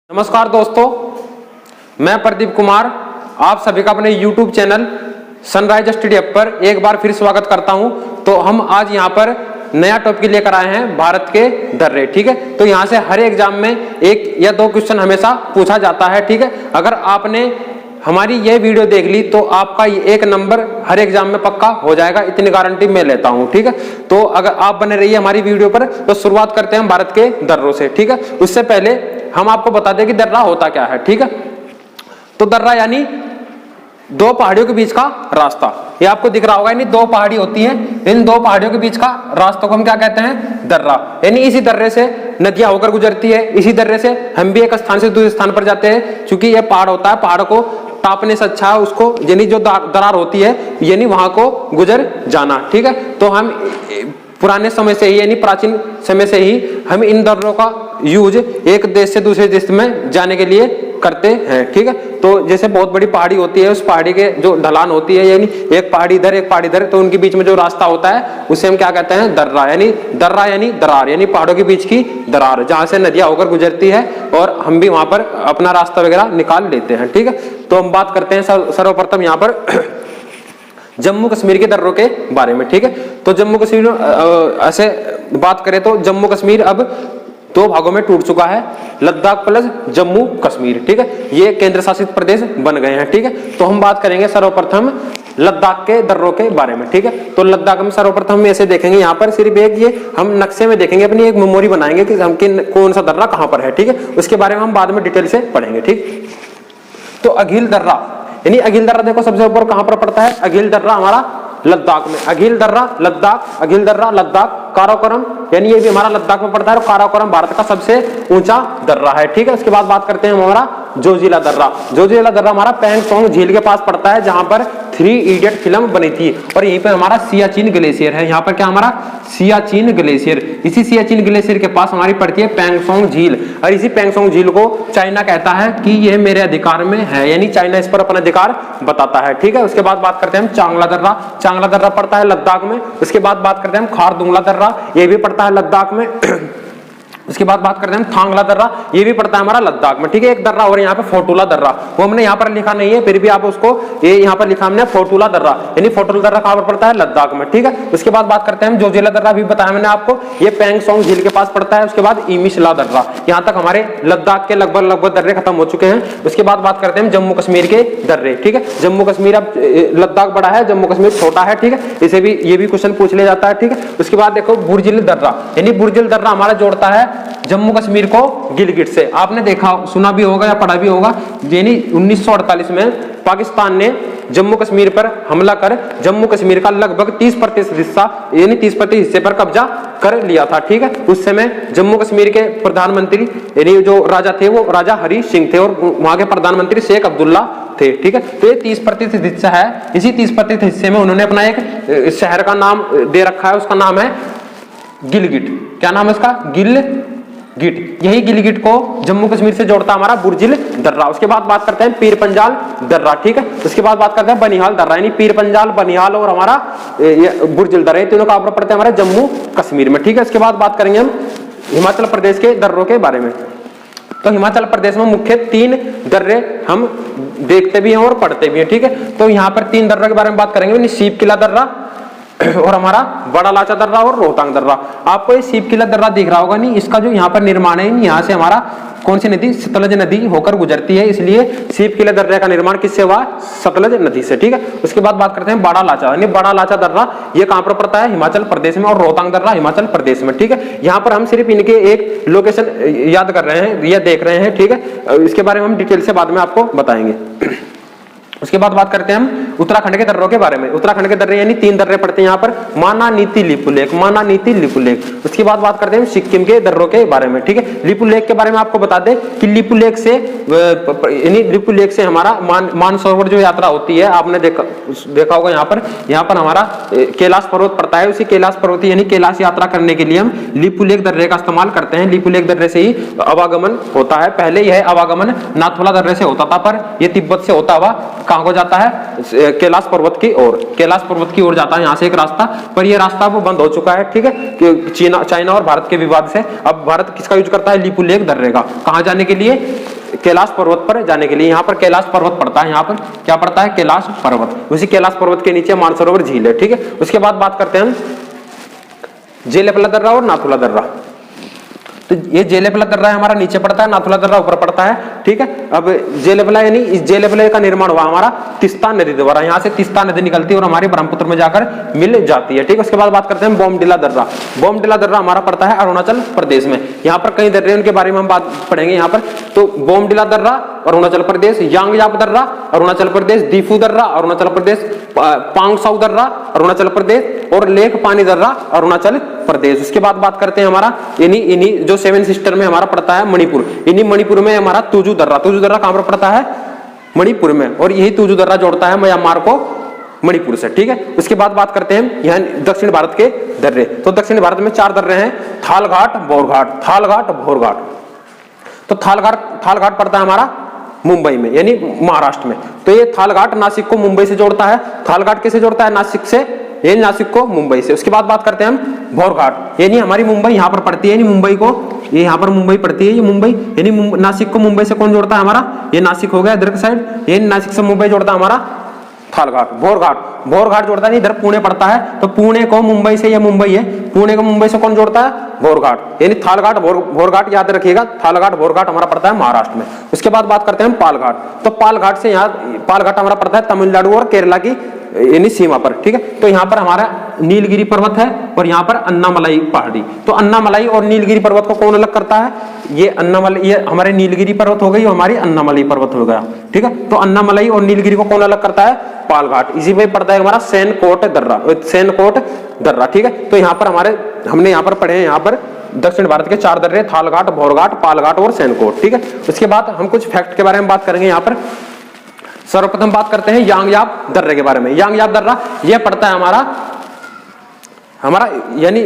नमस्कार दोस्तों, मैं प्रदीप कुमार आप सभी का अपने YouTube channel sunrise study hub पर एक बार फिर स्वागत करता हूं। तो हम आज यहां पर नया टॉपिक लेकर आए हैं, भारत के दर्रे। ठीक है, तो यहां से हर एग्जाम में एक या दो क्वेश्चन हमेशा पूछा जाता है। ठीक है, अगर आपने हमारी ये वीडियो देख ली तो आपका एक नंबर हर एग्जाम में पक्का हो जाएगा, इतनी गारंटी मैं लेता हूं। ठीक है, तो अगर आप बने रहिए हमारी वीडियो पर। तो शुरुआत करते हैं भारत के दर्रों से। ठीक है, उससे पहले हम आपको बता दें कि दर्रा होता क्या है। ठीक है, तो दर्रा यानी दो पहाड़ियों के बीच का रास्ता। ये आपको दिख रहा होगा, यानी दो पहाड़ी होती हैं, इन दो पहाड़ियों के बीच का रास्ते को हम क्या कहते हैं? दर्रा। यानी इसी दर्रे से नदियां होकर गुजरती है, इसी दर्रे से हम भी एक स्थान से दूसरे स्थान पर जाते हैं। क्योंकि ये पहाड़ होता है, पहाड़ को टापने से अच्छा है उसको, यानी जो दरार होती है, यानी वहां को गुजर जाना। ठीक है, तो हम पुराने समय से ही यानी प्राचीन समय से ही हम इन दर्रों का यूज एक देश से दूसरे देश में जाने के लिए करते हैं। ठीक है, तो जैसे बहुत बड़ी पहाड़ी होती है, उस पहाड़ी के जो ढलान होती है, यानी एक पहाड़ी इधर एक पहाड़ी इधर, तो उनके बीच में जो रास्ता होता है उसे हम क्या कहते हैं? दर्रा। यानी दरार, यानी पहाड़ों के बीच की दरार, जहां से नदियां होकर गुजरती है और हम भी वहां पर अपना रास्ता वगैरह निकाल लेते हैं। ठीक है, तो हम बात करते हैं सर्वप्रथम यहाँ पर जम्मू कश्मीर के दर्रों के बारे में। ठीक है, तो जम्मू कश्मीर ऐसे बात करें तो जम्मू कश्मीर अब दो भागों में टूट चुका है, लद्दाख प्लस जम्मू कश्मीर। ठीक है, ये केंद्र शासित प्रदेश बन गए हैं। ठीक है, तो हम बात करेंगे सर्वप्रथम लद्दाख के दर्रों के बारे में। ठीक है, तो लद्दाख में सर्वप्रथम ऐसे देखेंगे, यहाँ पर सिर्फ एक ये हम नक्शे में देखेंगे, अपनी एक मेमोरी बनाएंगे कि हम कौन सा दर्रा कहां पर है। ठीक है, उसके बारे में हम बाद में डिटेल से पढ़ेंगे। ठीक, तो अघिल दर्रा, यानी अघिल दर्रा देखो सबसे ऊपर कहां पर पड़ता है? अघिल दर्रा हमारा लद्दाख में। अघिल दर्रा लद्दाख, अघिल दर्रा लद्दाख। काराकोरम यानी ये भी हमारा लद्दाख में पड़ता है, और काराकोरम भारत का सबसे ऊंचा दर्रा है। ठीक है, उसके बाद बात करते हैं हमारा जोजिला दर्रा। जोजिला दर्रा हमारा पैंगोंग झील के पास पड़ता है, जहां पर 3 इडियट फिल्म बनी थी। और यहीं पर हमारा सियाचिन ग्लेशियर है। यहाँ पर क्या हमारा? सियाचिन ग्लेशियर। इसी सियाचिन ग्लेशियर के पास हमारी पड़ती है पैंगोंग झील, और इसी पैंगोंग झील को चाइना कहता है कि यह मेरे अधिकार में है, यानी चाइना इस पर अपना अधिकार बताता है। ठीक है, उसके बाद बात करते हैं हम चांगला दर्रा। चांगला दर्रा पड़ता है लद्दाख में। उसके बाद बात करते हैं हम खारदुंगला दर्रा, ये भी पड़ता है लद्दाख में। उसके बाद बात करते हैं हम थांगला दर्रा, ये भी पड़ता है हमारा लद्दाख में। ठीक है, एक दर्रा और यहाँ पे फोटुला दर्रा, वो हमने यहाँ पर लिखा नहीं है, फिर भी आप उसको ये यहाँ पर लिखा हमने फोटुला दर्रा, यानी फोटुला दर्रा कहाँ पर पड़ता है? लद्दाख में। ठीक है, उसके बाद बात करते हैं हम जोजिला दर्रा, भी बताया मैंने आपको, ये पैंगोंग झील के पास पड़ता है। उसके बाद इमिशला दर्रा। यहाँ तक हमारे लद्दाख के लगभग दर्रे खत्म हो चुके हैं। उसके बाद बात करते हैं हम जम्मू कश्मीर के दर्रे। ठीक है, जम्मू कश्मीर अब लद्दाख बड़ा है, जम्मू कश्मीर छोटा है। ठीक है, इसे भी ये भी क्वेश्चन पूछ लिया जाता है। ठीक है, उसके बाद देखो बुर्जिल दर्रा, यानी बुर्जिल दर्रा हमारा जोड़ता है जम्मू कश्मीर को गिलगिट से। आपने देखा सुना भी होगा या पढ़ा भी होगा, यानी 1948 में पाकिस्तान ने जम्मू कश्मीर पर हमला कर जम्मू कश्मीर का लगभग 30% हिस्सा, यानी 30% हिस्से पर कब्जा कर लिया था। ठीक है, उस समय जम्मू कश्मीर के प्रधानमंत्री यानी जो राजा थे वो राजा हरी सिंह थे, और वहां के प्रधानमंत्री शेख अब्दुल्ला थे। ठीक है, तो ये 30% हिस्सा है। इसी 30% हिस्से में उन्होंने अपना एक शहर का नाम दे रखा है, उसका नाम है गिलगिट। क्या नाम है उसका? गिट। यही गिलगिट को जम्मू कश्मीर से जोड़ता हमारा बुर्जिल दर्रा। उसके बाद बात करते हैं पीर पंजाल दर्रा। ठीक है, उसके बाद बात करते हैं बनिहाल दर्रा, यानी पीर पंजाल, बनिहाल और हमारा बुर्जिल दर्रा, तीनों कहां पर पड़ते हैं? हमारे जम्मू कश्मीर में। ठीक है, उसके बाद बात करेंगे हम हिमाचल प्रदेश के दर्रों के बारे में। तो हिमाचल प्रदेश में मुख्य 3 दर्रे हम देखते भी हैं और पढ़ते भी हैं। ठीक है, तो यहाँ पर 3 दर्रों के बारे में बात करेंगे, सीप किला दर्रा और हमारा बड़ा लाचा दर्रा और रोहतांग दर्रा। आपको ये सीप किला दर्रा दिख रहा होगा नहीं, इसका जो यहाँ पर निर्माण है, यहाँ से हमारा कौन सी नदी? सतलज नदी होकर गुजरती है, इसलिए सीप किला दर्रे का निर्माण किससे हुआ? सतलज नदी से। ठीक है, उसके बाद बात करते हैं बड़ा लाचा, यानी बड़ा लाचा दर्रा, ये कहां पर पड़ता है? हिमाचल प्रदेश में, और रोहतांग दर्रा हिमाचल प्रदेश में। ठीक है, यहाँ पर हम सिर्फ इनके एक लोकेशन याद कर रहे हैं या देख रहे हैं। ठीक है, इसके बारे में हम डिटेल से बाद में आपको बताएंगे। उसके बाद बात करते हैं हम उत्तराखंड के दर्रों के बारे में। उत्तराखंड के दर्रे यानी 3 दर्रे पड़ते हैं यहाँ पर, माना नीति लिपुलेख, माना नीति लिपुलेख। उसके बाद बात करते हैं सिक्किम के दर्रों के बारे में। ठीक है, लिपुलेख के बारे में आपको बता दें कि लिपुलेख से यानी लिपुलेख से हमारा मानसरोवर जो यात्रा होती है, आपने देखा होगा, यहाँ पर हमारा कैलाश पर्वत पड़ता है। उसी कैलाश पर्वत यानी कैलाश यात्रा करने के लिए हम लिपुलेख दर्रे का इस्तेमाल करते हैं। लिपुलेख दर्रे से ही आवागमन होता है। पहले यह आवागमन नाथुला दर्रे से होता था, पर यह तिब्बत से होता हुआ कहां को जाता है? कैलाश पर्वत की ओर, कैलाश पर्वत की ओर जाता है यहाँ से एक रास्ता, पर यह रास्ता वो बंद हो चुका है। ठीक है, चाइना और भारत के विवाद से अब भारत किसका यूज करता है? लिपुलेख दर्रे का। कहां जाने के लिए? कैलाश पर्वत पर जाने के लिए। यहाँ पर कैलाश पर्वत पड़ता है, यहाँ पर क्या पड़ता है, कैलाश पर्वत। उसी कैलाश पर्वत के नीचे मानसरोवर झील है, ठीक है। उसके बाद बात करते हैं हम जेलेपला दर्रा और नाथुला दर्रा। तो ये जेलेपला दर्रा हमारा नीचे पड़ता है, नाथुला दर्रा ऊपर पड़ता है, ठीक है। अब जेलेपला यानी इस जेलेपला का निर्माण हुआ हमारा तीस्ता नदी द्वारा। यहाँ से तीस्ता नदी निकलती है और हमारे ब्रह्मपुत्र में जाकर मिल जाती है, ठीक है। उसके बाद बात करते हैं बोमडिला दर्रा। बोमडिला दर्रा हमारा पड़ता है अरुणाचल प्रदेश में। यहाँ पर कई दर्रे उनके बारे में हम बात पढ़ेंगे यहाँ पर। तो बोमडिला दर्रा अरुणाचल प्रदेश, यांगयाप दर्रा अरुणाचल प्रदेश, दीफू दर्रा अरुणाचल प्रदेश, पांगसाउ दर्रा अरुणाचल प्रदेश और लेक पानी दर्रा अरुणाचल प्रदेश। उसके बाद बात करते हैं हमारा इन्हीं जो सेवन सिस्टर में हमारा पड़ता है मणिपुर। इन्हीं मणिपुर में हमारा तुजू दर्रा। तुजू दर्रा कहां पर पड़ता है, मणिपुर में, और यही तुजू दर्रा जोड़ता है म्यांमार को मणिपुर से, ठीक है। उसके बाद बात करते हैं यहाँ दक्षिण भारत के दर्रे। तो दक्षिण भारत में 4 दर्रे हैं, थालघाट, भोरघाट, थालघाट, भोरघाट। तो थालघाट पड़ता है हमारा मुंबई में यानी महाराष्ट्र में। तो ये थालघाट नासिक को मुंबई से जोड़ता है। थालघाट कैसे जोड़ता है, नासिक से, ये नासिक को मुंबई से। उसके बाद बात करते हैं हम भोरघाट, यानी हमारी मुंबई यहाँ पर पड़ती है, यानी मुंबई को, ये यहाँ पर मुंबई पड़ती है, ये मुंबई यानी नासिक को मुंबई से कौन जोड़ता है हमारा, ये नासिक हो गया इधर की साइड, ये नासिक से मुंबई जोड़ता है हमारा थालघाट। भोरघाट जोड़ता है, इधर पुणे पड़ता है, तो पुणे को मुंबई से, ये मुंबई है, पुणे को मुंबई से कौन जोड़ता है, भोरघाट। यानी थालघाट भोरघाट याद रखिएगा, थालघाट भोरघाट हमारा पड़ता है महाराष्ट्र में। उसके बाद बात करते हैं पालघाट। तो पालघाट से यहाँ, पालघाट हमारा पड़ता है तमिलनाडु और केरला की यानी सीमा पर, ठीक है। तो यहाँ पर हमारा नीलगिरी पर्वत है और यहाँ पर अन्नामलाई पहाड़ी। तो अन्नामलाई और नीलगिरी पर्वत को कौन अलग करता है, ये अन्नामलाई, ये हमारे नीलगिरी पर्वत हो गई, हमारी अन्नामलाई पर्वत हो गया, ठीक है। तो अन्नामलाई और नीलगिरी को कौन अलग करता है, पालघाट। इसी में पड़ता है हमारा सैनकोट दर्रा, ठीक है। तो यहाँ पर हमने यहाँ पर पढ़े हैं, यहाँ पर दक्षिण भारत के 4 दर्रे, थालघाट, भोरघाट, पालघाट और सैनकोट, ठीक है। उसके बाद हम कुछ फैक्ट के बारे में बात करेंगे यहाँ पर। सर्वप्रथम बात करते हैं यांगयाप दर्रे के बारे में। यांगयाप दर्रा यह पड़ता है हमारा यानी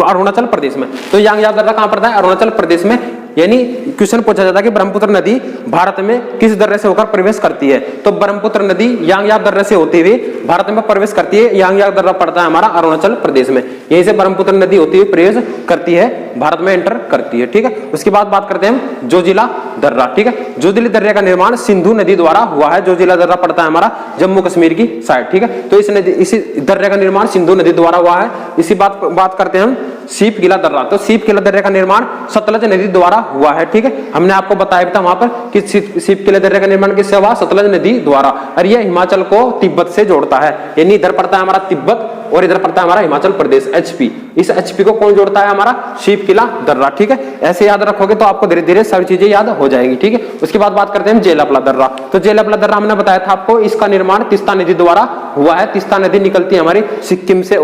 अरुणाचल प्रदेश में। तो यांगयाप दर्रा कहां पड़ता है, अरुणाचल प्रदेश में। यानी क्वेश्चन पूछा जाता है कि ब्रह्मपुत्र नदी भारत में किस दर्रे से होकर प्रवेश करती है, तो ब्रह्मपुत्र नदी यांगयाप दर्रे से होती हुई भारत में प्रवेश करती है। यांगयाप दर्रा पड़ता है हमारा अरुणाचल प्रदेश में, यहीं से ब्रह्मपुत्र नदी होती हुई प्रवेश करती है, भारत में एंटर करती है, ठीक है। उसके बाद बात करते हैं जोजिला दर्रा, ठीक है। जोजिला दर्रे का निर्माण सिंधु नदी द्वारा हुआ है। जोजिला दर्रा पड़ता है हमारा जम्मू कश्मीर की साइड, ठीक है। तो इसी दर्रे का निर्माण सिंधु नदी द्वारा हुआ है। इसी बात करते हैं हम सीप किला दर्रा। तो सीप किला दर्रे का निर्माण सतलज नदी द्वारा हुआ है, ठीक है। हमने आपको बताया था वहां पर कि सीप किला दर्रे का निर्माण किससे हुआ, सतलज नदी द्वारा। और यह हिमाचल को तिब्बत से जोड़ता है, यानी इधर पड़ता है हमारा तिब्बत और इधर पड़ता है हमारा हिमाचल प्रदेश, एचपी। इस एचपी को कौन जोड़ता है, हमारा सीप किला दर्रा, ठीक है। ऐसे याद रखोगे तो आपको धीरे धीरे सारी चीजें याद हो जाएंगी, ठीक है। उसके बाद बात करते हैं जेलापला दर्रा। तो जेलापला दर्रा हमने बताया था आपको, इसका निर्माण तीस्ता नदी द्वारा हुआ है। तीस्ता नदी निकलती है हमारी सिक्किम से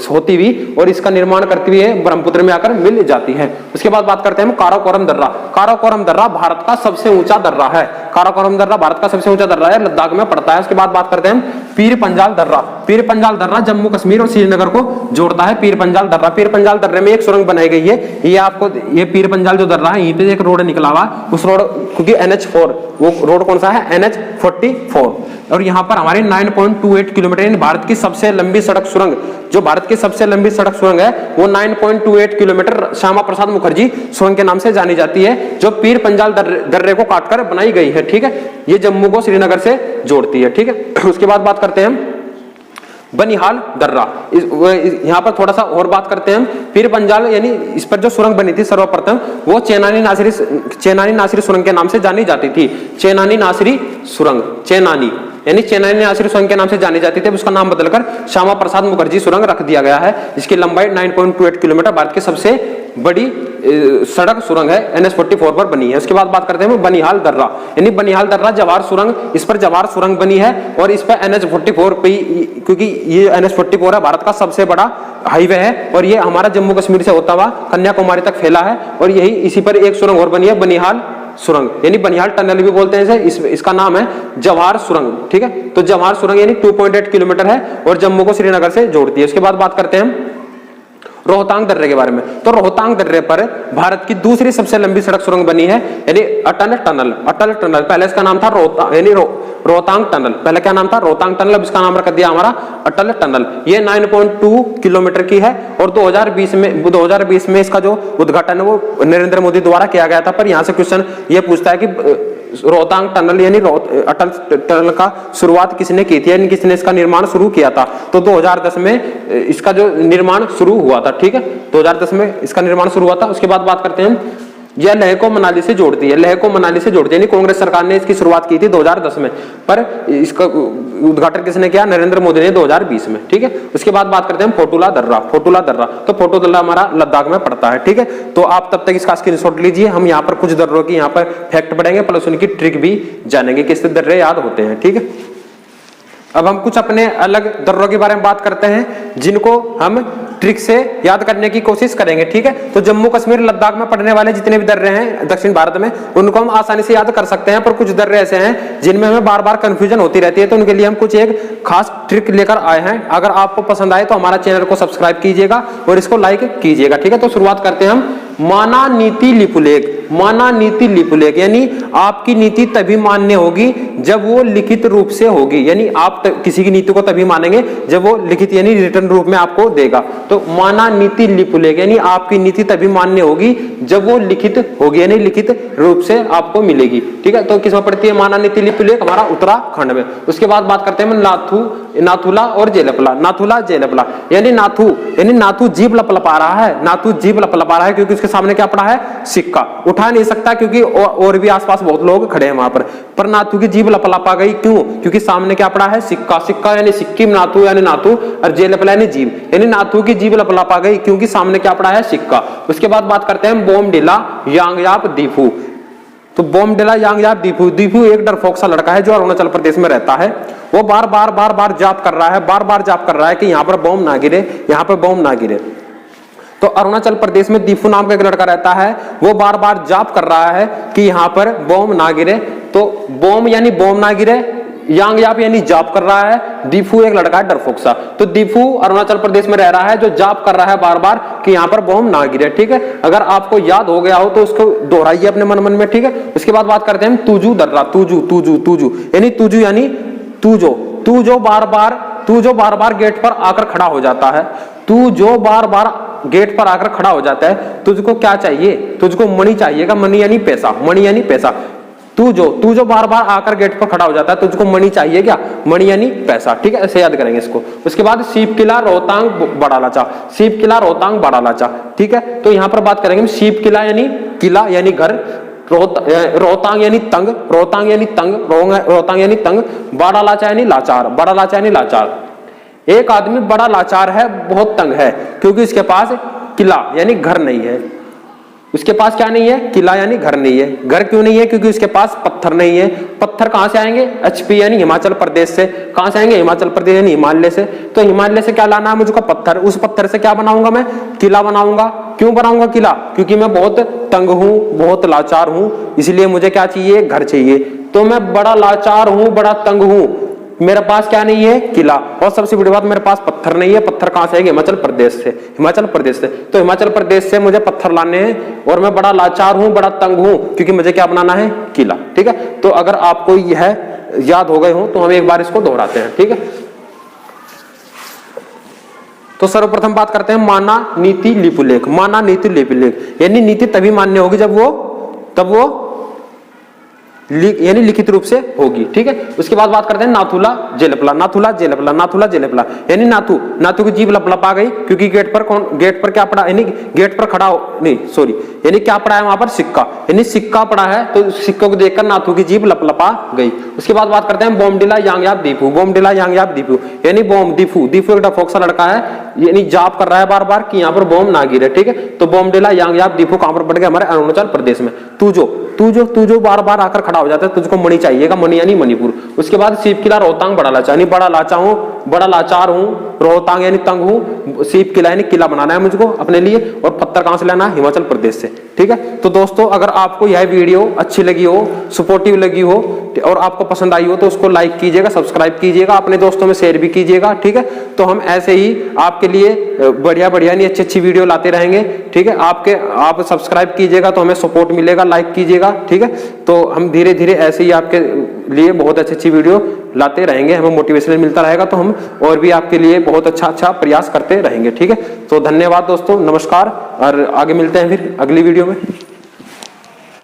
होती हुई और इसका निर्माण करती हुई ब्रह्मपुत्र में आकर मिल जाती है। उसके बाद बात करते हैं हम काराकोरम दर्रा। काराकोरम दर्रा भारत का सबसे ऊंचा दर्रा है। काराकोरम दर्रा भारत का सबसे ऊंचा दर्रा है, लद्दाख में पड़ता है। उसके बाद बात करते हैं पीर पंजाल दर्रा। पीर पंजाल दर्रा जम्मू कश्मीर और श्रीनगर को जोड़ता है। पीर पंजाल दर्रा, पीर पंजाल दर्रे में एक सुरंग बनाई गई है। ये आपको, ये पीर पंजाल जो दर्रा है, यहीं पे एक रोड निकला हुआ, उस रोड, क्योंकि NH4, वो रोड कौन सा है, NH44। और यहाँ पर हमारे 9.28 किलोमीटर, भारत की सबसे लंबी सड़क सुरंग, जो भारत की सबसे लंबी सड़क सुरंग है वो 9.28 किलोमीटर श्यामा प्रसाद मुखर्जी सुरंग के नाम से जानी जाती है, जो पीर पंजाल दर्रे को काटकर बनाई गई है, ठीक है। ये जम्मू को श्रीनगर से जोड़ती है, ठीक है। उसके बाद बात करते हैं बनिहाल दर्रा। यहाँ पर थोड़ा सा और बात करते हैं हम। पीर पंजाल यानी इस पर जो सुरंग बनी थी सर्वप्रथम, वो चेनानी नासिरी सुरंग के नाम से जानी जाती थी। चेनानी नासिरी सुरंग, चेनानी नासिरी सुरंग के नाम से जानी जाती थी। उसका नाम बदलकर श्यामा प्रसाद मुखर्जी सुरंग रख दिया गया है। इसकी लंबाई 9.28 किलोमीटर, भारत की सबसे बड़ी सड़क सुरंग है, NH44 पर बनी है। उसके बाद बात करते हैं बनिहाल दर्रा। यानी बनिहाल दर्रा जवाहर सुरंग, इस पर जवाहर सुरंग बनी है और इस पर NH44 पे, क्योंकि ये NH44 है, भारत का सबसे बड़ा हाईवे है और ये हमारा जम्मू कश्मीर से होता हुआ कन्याकुमारी तक फैला है। और यही इसी पर एक सुरंग और बनी है, बनिहाल सुरंग, यानी बनिहाल टनल भी बोलते हैं इसे। इसका नाम है जवाहर सुरंग, ठीक है। तो जवाहर सुरंग यानी 2.8 किलोमीटर है और जम्मू को श्रीनगर से जोड़ती है। उसके बाद बात करते हैं रोहतांग दर्रे के बारे में। तो रोहतांग दर्रे पर भारत की दूसरी सबसे लंबी सड़क सुरंग बनी है, यानी अटल टनल। पहले इसका नाम था रोहतांग, यानी रोहतांग टनल, पहले क्या नाम था रोहतांग टनल, अब इसका नाम रख दिया हमारा अटल टनल। ये 9.2 किलोमीटर की है और 2020 में इसका जो उद्घाटन है वो नरेंद्र मोदी द्वारा किया गया था। पर यहाँ से क्वेश्चन ये पूछता है कि रोहतांग टनल यानी अटल टनल का शुरुआत किसने की थी, यानी किसने इसका निर्माण शुरू किया था। तो 2010 में इसका जो निर्माण शुरू हुआ था, ठीक है, 2010 में इसका निर्माण शुरू हुआ था। उसके बाद बात करते हैं, यह लेह को मनाली से जोड़ती है, लेह को मनाली से जोड़ती है, यानी कांग्रेस सरकार ने इसकी शुरुआत की थी 2010 में, पर इसका उद्घाटन किसने किया, नरेंद्र मोदी ने 2020 में, ठीक है। उसके बाद बात करते हैं फोटुला दर्रा, फोटुला दर्रा, तो फोटुला दर्रा हमारा लद्दाख में पड़ता है, ठीक है। तो आप तब तक इसका स्क्रीनशॉट लीजिए, हम यहाँ पर कुछ दर्रों की यहाँ पर फैक्ट पढ़ेंगे प्लस उनकी ट्रिक भी जानेंगे, किससे दर्रे याद होते हैं, ठीक है। अब हम कुछ अपने अलग दर्रों के बारे में बात करते हैं जिनको हम ट्रिक से याद करने की कोशिश करेंगे, ठीक है। तो जम्मू कश्मीर लद्दाख में पड़ने वाले जितने भी दर्रे हैं दक्षिण भारत में, उनको हम आसानी से याद कर सकते हैं, पर कुछ दर्रे ऐसे हैं जिनमें हमें बार बार कंफ्यूजन होती रहती है। तो उनके लिए हम कुछ एक खास ट्रिक लेकर आए हैं। अगर आपको पसंद आए तो हमारा चैनल को सब्सक्राइब कीजिएगा और इसको लाइक कीजिएगा, ठीक है। तो शुरुआत करते हैं हम माना नीति लिपुलेख, माना नीति लिपुलेख, यानी आपकी नीति तभी मान्य होगी जब वो लिखित रूप से होगी, यानी आप किसी की नीति को तभी मानेंगे जब वो लिखित यानी रिटर्न रूप में आपको देगा। तो माना नीति लिपुलेख यानी आपकी नीति तभी मान्य होगी जब वो लिखित होगी, यानी लिखित रूप से आपको मिलेगी, ठीक है। तो किसमें पड़ती है माना नीति लिपुलेख, हमारा उत्तराखंड में। उसके बाद बात करते हैं नाथुला और जेलपला, नाथुला जेलपला, यानी नाथू जीभ लपलपा रहा है, नाथू जीभ लपलपा रहा है क्योंकि उसके सामने क्या पड़ा है, सिक्का, उठा नहीं सकता क्योंकि और भी आसपास बहुत लोग खड़े हैं वहां पर नाथू की जीभ लपलपा गई, क्यों, क्योंकि सामने क्या पड़ा है, सिक्का, सिक्का यानी सिक्किम, नाथू यानी नाथू और जेलपला यानी जीभ, यानी नाथू की जीभ लपलपा गई क्योंकि सामने क्या पड़ा है, सिक्का। उसके बाद बात करते हैं बोमडिला यांगयाप दीफू, तो बोमडिला यांगयाप दीफू, दीफू एक डरपोक सा लड़का है जो अरुणाचल प्रदेश में रहता है। वो बार बार जाप कर रहा है, बार बार जाप कर रहा है कि यहाँ पर बम ना गिरे, यहाँ पर बम ना गिरे। तो अरुणाचल प्रदेश में दीफू नाम का एक लड़का रहता है, वो बार बार जाप कर रहा है कि यहाँ पर बम ना गिरे। तो बम यानी बम ना गिरे, यांगयाप यानी जाप कर रहा है, दीफू एक लड़का है डरपोक सा। तो दीफू अरुणाचल प्रदेश में रह रहा है जो जाप कर रहा है बार बार कि यहाँ पर बम ना गिरे, ठीक है। अगर आपको याद हो गया हो तो उसको दोहराइए अपने मन में, ठीक है। उसके बाद बात करते हैं तुजू दर्रा, तुजू तुजू तुजू यानी तुजू यानी तू जो बार बार गेट पर आकर खड़ा हो जाता है, तू जो बार बार गेट पर आकर खड़ा हो जाता है, तुझको क्या चाहिए, तुझको मनी चाहिएगा, मनी यानी पैसा, मनी यानी पैसा। तू जो बार बार आकर गेट पर खड़ा हो जाता है, तुझको मनी चाहिए क्या, मनी यानी पैसा, ठीक है, ऐसे याद करेंगे इसको। उसके बाद सीप किला रोहतांग बड़ा लाचा, सीप किला रोहतांग बड़ा लाचा, ठीक है। तो यहाँ पर बात करेंगे सीप किला यानी घर, रोहतांग यानी तंग, रोहतांग यानी तंग, रोहतांग यानी तंग, बड़ा लाचा यानी लाचार, बड़ा लाचा यानी लाचार। एक आदमी बड़ा लाचार है, बहुत तंग है क्योंकि इसके पास किला यानी घर नहीं है, उसके पास क्या नहीं है, किला यानी घर नहीं है। घर क्यों नहीं है, क्योंकि उसके पास पत्थर नहीं है। पत्थर कहां से आएंगे, एचपी यानी हिमाचल प्रदेश से। कहां से आएंगे, हिमाचल प्रदेश यानी हिमालय से। तो हिमालय से क्या लाना है मुझको, पत्थर। उस पत्थर से क्या बनाऊंगा मैं, किला बनाऊंगा। क्यों बनाऊंगा किला, क्योंकि मैं बहुत तंग हूं, बहुत लाचार हूं, इसलिए मुझे क्या चाहिए, घर चाहिए। तो मैं बड़ा लाचार हूं, बड़ा तंग हूं, मेरे पास क्या नहीं है, किला। और सबसे बड़ी बात, मेरे पास पत्थर नहीं है। पत्थर कहां से आएंगे, हिमाचल प्रदेश से, हिमाचल प्रदेश से। तो हिमाचल प्रदेश से मुझे पत्थर लाने हैं और मैं बड़ा लाचार हूं, बड़ा तंग हूं, क्योंकि मुझे क्या बनाना है, किला, ठीक है। तो अगर आपको यह याद हो गए हो तो हम एक बार इसको दोहराते हैं, ठीक है। तो सर्वप्रथम बात करते हैं माना नीति लिपुलेख, माना नीति लिपुलेख यानी नीति तभी मान्य होगी जब वो यानी लिखित रूप से होगी, ठीक है। उसके बाद बात करते हैं नाथुला जेलपला, नाथुला जेलपला, नाथुला जेलपला यानी नाथू की जीभ लपलपा गई क्योंकि गेट पर क्या पड़ा, यानी गेट पर खड़ा यानी क्या पड़ा है वहां पर, सिक्का, यानी सिक्का पड़ा है। तो सिक्के को देखकर नाथू की जीभ लपलपा गई। उसके बाद बात करते हैं बोमडिला यांगयाप दीफू, बोमडिला यांगयाप दीफू यानी दीफू एक डरपोक सा लड़का है, यानी जाप कर रहा है बार बार कि यहाँ पर बम ना गिरे, ठीक है। तो बोमडिला यांगयाप दीफू कहां पर पड़ गया, हमारे अरुणाचल प्रदेश में। तू जो बार बार आकर खड़ा हो जाता है, तुझको मणि चाहिएगा, मणि यानी मणिपुर। उसके बाद सीप किला रोहतांग बड़ा लाचा, यानी बड़ा लाचा हूं, बड़ा लाचार हूं, रोहतांग यानी तंग हूं, सीप किला यानी किला बनाना है मुझको अपने लिए। और पत्थर कहां से लेना है, हिमाचल प्रदेश से, ठीक है। तो दोस्तों अगर आपको यह वीडियो अच्छी लगी हो, सपोर्टिव लगी हो और आपको पसंद आई हो तो उसको लाइक कीजिएगा, सब्सक्राइब कीजिएगा, अपने दोस्तों में शेयर भी कीजिएगा, ठीक है। तो हम ऐसे ही आपके लिए बढ़िया अच्छी वीडियो लाते रहेंगे, ठीक है। आप सब्सक्राइब कीजिएगा तो हमें सपोर्ट मिलेगा, लाइक कीजिएगा, ठीक है। तो हम धीरे धीरे ऐसे ही आपके लिए बहुत अच्छी वीडियो लाते रहेंगे, हमें मोटिवेशनल मिलता रहेगा, तो हम और भी आपके लिए बहुत अच्छा प्रयास करते रहेंगे। ठीक है, तो धन्यवाद दोस्तों, नमस्कार, और आगे मिलते हैं फिर अगली वीडियो में।